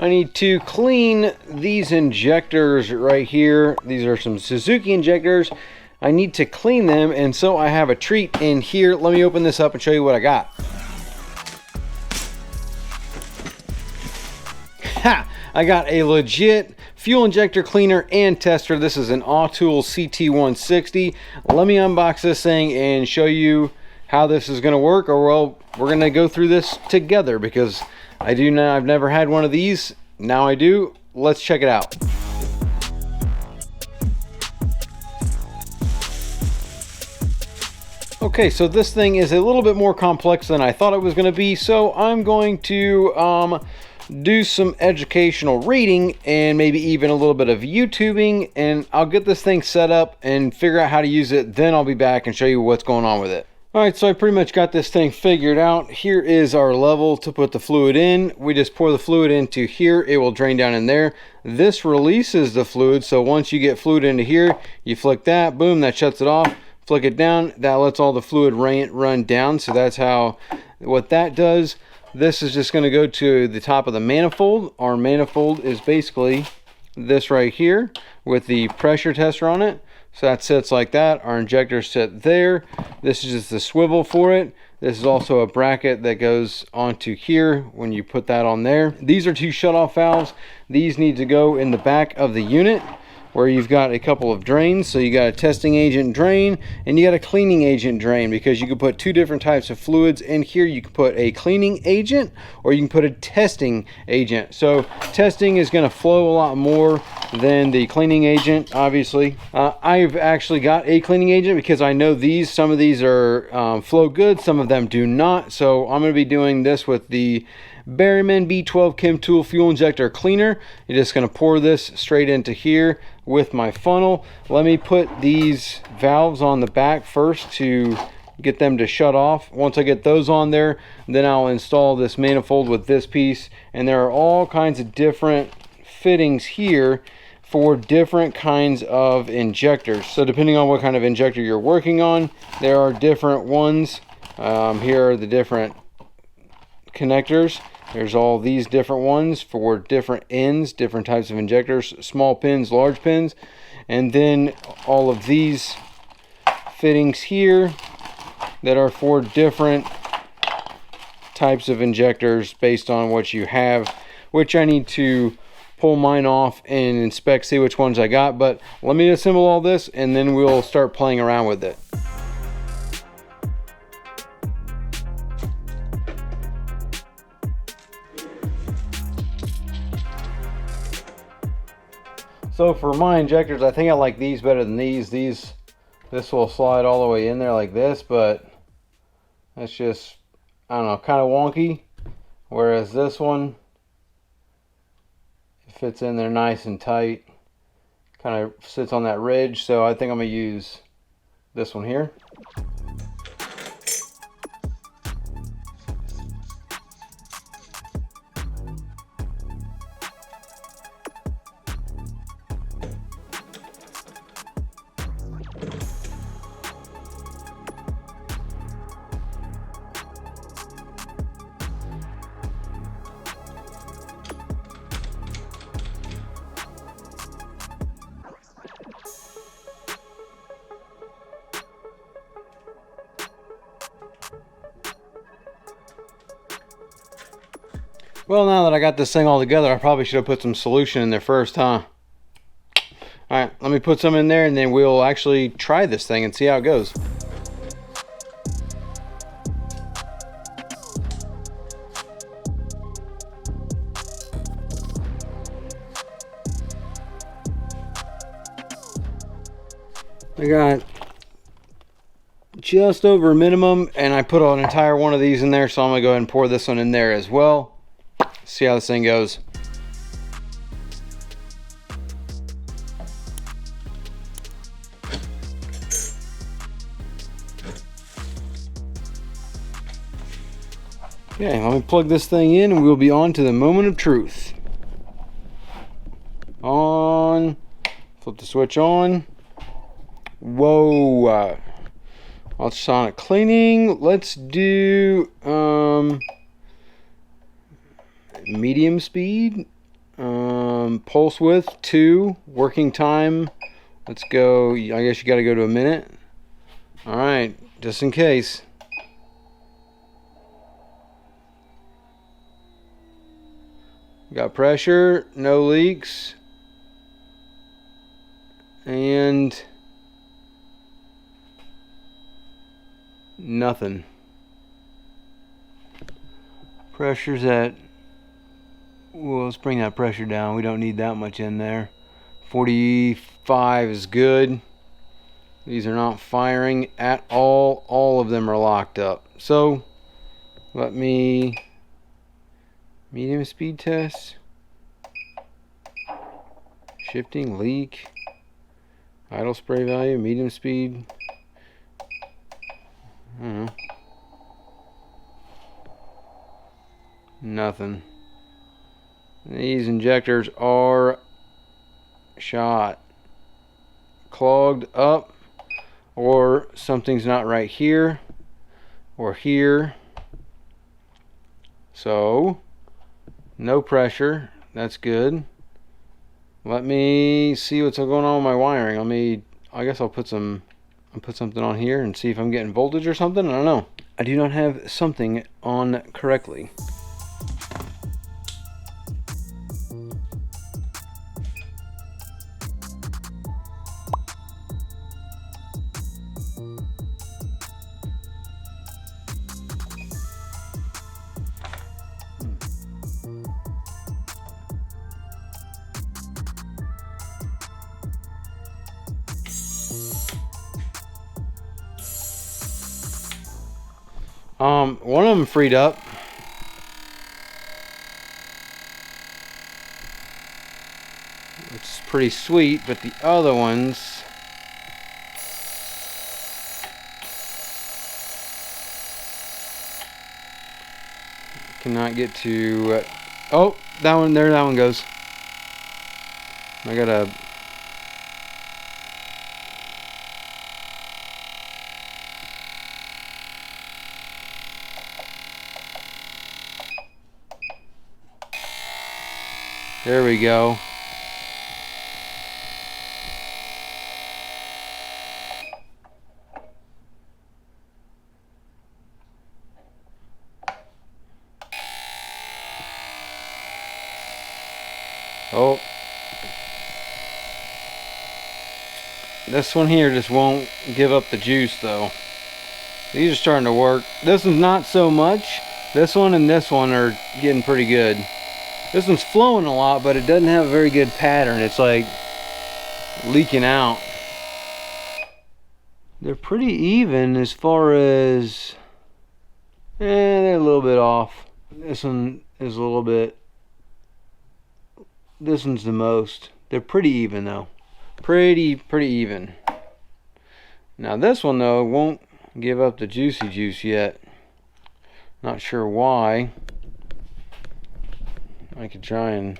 I need to clean these injectors right here. These are some Suzuki injectors. I need to clean them, and so I have a treat in here. Let me open this up and show you what I got. Ha! I got a legit fuel injector cleaner and tester. This is an Autool CT160. Let me unbox this thing and show you how this is going to work, or well, we're going to go through this together because I've never had one of these. Now I do. Let's check it out. Okay, so this thing is a little bit more complex than I thought it was going to be, so I'm going to do some educational reading and maybe even a little bit of YouTubing, and I'll get this thing set up and figure out how to use it. Then I'll be back and show you what's going on with it. Alright, so I pretty much got this thing figured out. Here is our level to put the fluid in. We just pour the fluid into here. It will drain down in there. This releases the fluid, so once you get fluid into here, you flick that, boom, that shuts it off. Flick it down, that lets all the fluid run down. So that's what that does. This is just going to go to the top of the manifold. Our manifold is basically this right here with the pressure tester on it. So that sits like that. Our injectors sit there. This is just the swivel for it. This is also a bracket that goes onto here when you put that on there. These are two shutoff valves. These need to go in the back of the unit, where you've got a couple of drains. So you got a testing agent drain and you got a cleaning agent drain, because you can put two different types of fluids in here. You can put a cleaning agent or you can put a testing agent. So testing is going to flow a lot more than the cleaning agent, obviously. I've actually got a cleaning agent because I know some of these are flow good, some of them do not. So I'm going to be doing this with the Berryman B12 Chem Tool Fuel Injector Cleaner. You're just going to pour this straight into here with my funnel. Let me put these valves on the back first to get them to shut off. Once I get those on there, then I'll install this manifold with this piece. And there are all kinds of different fittings here for different kinds of injectors. So depending on what kind of injector you're working on, there are different ones. Here are the different connectors. There's all these different ones for different ends, different types of injectors, small pins, large pins, and then all of these fittings here that are for different types of injectors based on what you have, which I need to pull mine off and inspect, see which ones I got. But let me assemble all this and then we'll start playing around with it. So for my injectors, I think I like these better than these. This will slide all the way in there like this, but that's just, I don't know, kind of wonky. Whereas this one, it fits in there nice and tight. Kind of sits on that ridge, so I think I'm going to use this one here. Well, now that I got this thing all together, I probably should have put some solution in there first, huh? Alright, let me put some in there and then we'll actually try this thing and see how it goes. I got just over minimum and I put an entire one of these in there, so I'm going to go ahead and pour this one in there as well. See how this thing goes. Okay, let me plug this thing in and we'll be on to the moment of truth. On. Flip the switch on. Whoa. Ultrasonic cleaning. Let's do medium speed. Pulse width 2. Working time, let's go, I guess you got to go to a minute. Alright, just in case. Got pressure, no leaks, and nothing. Pressure's at, well, let's bring that pressure down. We don't need that much in there. 45 is good. These are not firing at all. All of them are locked up. So let me medium speed test. Shifting, leak, idle spray value, medium speed. I don't know. Nothing. These injectors are shot. Clogged up, or something's not right here or here. So no pressure, that's good. Let me see what's going on with my wiring. I guess I'll put something on here and see if I'm getting voltage or something. I don't know. I do not have something on correctly. One of them freed up. It's pretty sweet, but the other ones, cannot get to. Oh, that one there. That one goes. I gotta. There we go. Oh. This one here just won't give up the juice though. These are starting to work. This one's not so much. This one and this one are getting pretty good. This one's flowing a lot, but it doesn't have a very good pattern. It's like leaking out. They're pretty even as far as, they're a little bit off. This one is a little bit, this one's the most. They're pretty even though. Pretty even. Now this one though won't give up the juicy juice yet. Not sure why. I could try and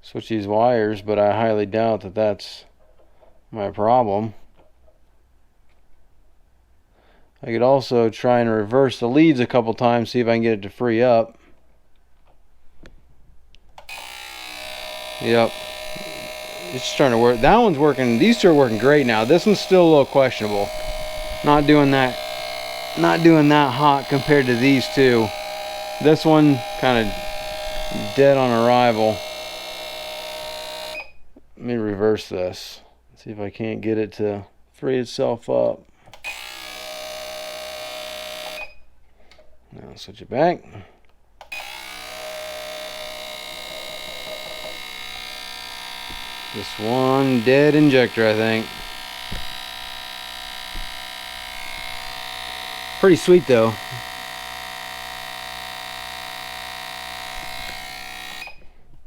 switch these wires, but I highly doubt that that's my problem. I could also try and reverse the leads a couple times, see if I can get it to free up. Yep. It's starting to work. That one's working. These two are working great now. This one's still a little questionable. Not doing that hot compared to these two. This one kind of dead on arrival. Let me reverse this. See if I can't get it to free itself up. Now switch it back. This one dead injector, I think. Pretty sweet though.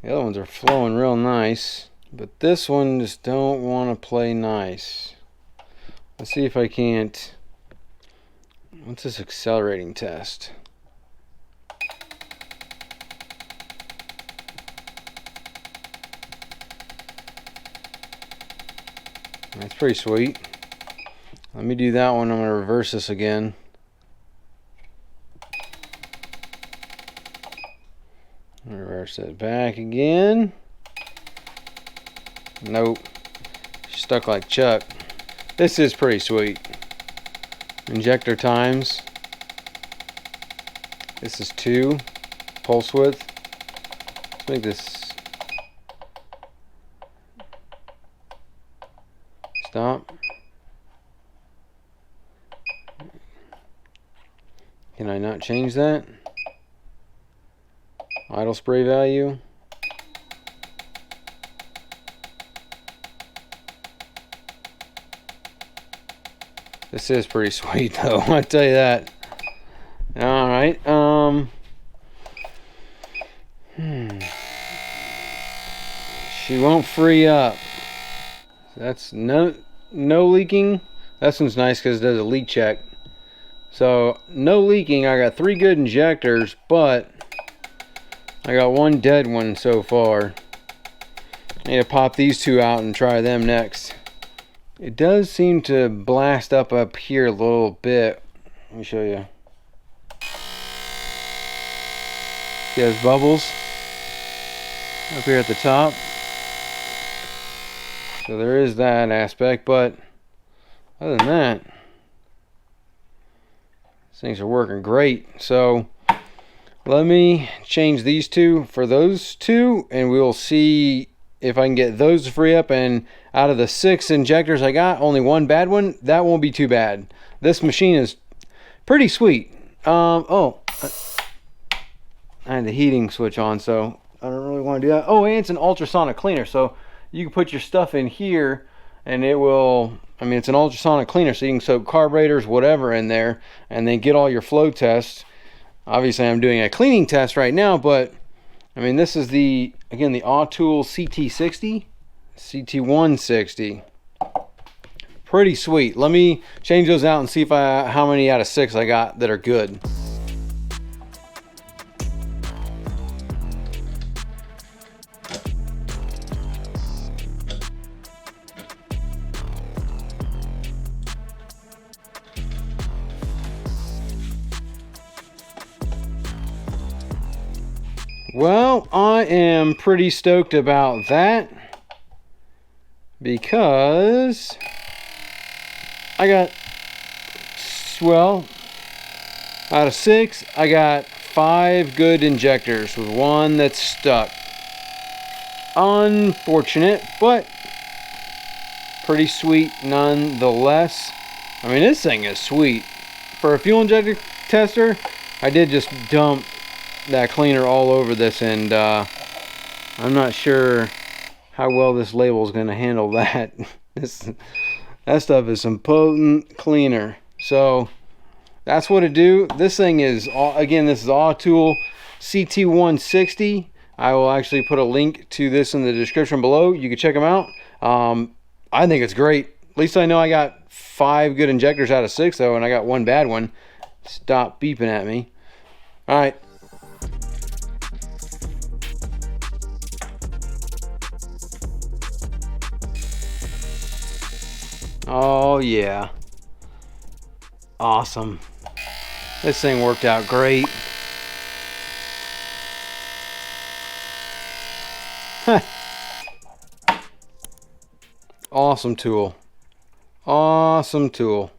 The other ones are flowing real nice, but this one just don't want to play nice. Let's see if I can't. What's this accelerating test? That's pretty sweet. Let me do that one. I'm going to reverse this again. Reverse it back again. Nope. Stuck like Chuck. This is pretty sweet. Injector times. This is 2. Pulse width. Let's make this stop. Can I not change that? Idle spray value. This is pretty sweet though, I tell you that. Alright, she won't free up. That's no leaking. That one's nice because it does a leak check. So no leaking. I got 3 good injectors, but I got 1 dead one so far. I need to pop these 2 out and try them next. It does seem to blast up here a little bit. Let me show you. See those bubbles up here at the top? So there is that aspect, but other than that, these things are working great. So let me change these 2 for those 2, and we'll see if I can get those to free up. And out of the 6 injectors I got, only 1 bad one. That won't be too bad. This machine is pretty sweet. Oh, I had the heating switch on, so I don't really want to do that. Oh, and it's an ultrasonic cleaner, so you can put your stuff in here and it will, I mean, it's an ultrasonic cleaner, so you can soak carburetors, whatever in there, and then get all your flow tests. Obviously I'm doing a cleaning test right now, but I mean, this is the, again, the Autool CT60, CT160. Pretty sweet. Let me change those out and see if how many out of 6 I got that are good. Well, I am pretty stoked about that because I got, well, out of 6, I got 5 good injectors with 1 that's stuck. Unfortunate, but pretty sweet nonetheless. I mean, this thing is sweet. For a fuel injector tester, I did just dump that cleaner all over this, and I'm not sure how well this label is going to handle that. That stuff is some potent cleaner. So that's what it do. This thing is, again, this is Autool CT160. I will actually put a link to this in the description below. You can check them out. I think it's great. At least I know I got 5 good injectors out of 6 though, and I got 1 bad one. Stop beeping at me. All right. Oh yeah, awesome. This thing worked out great. Awesome tool. Awesome tool.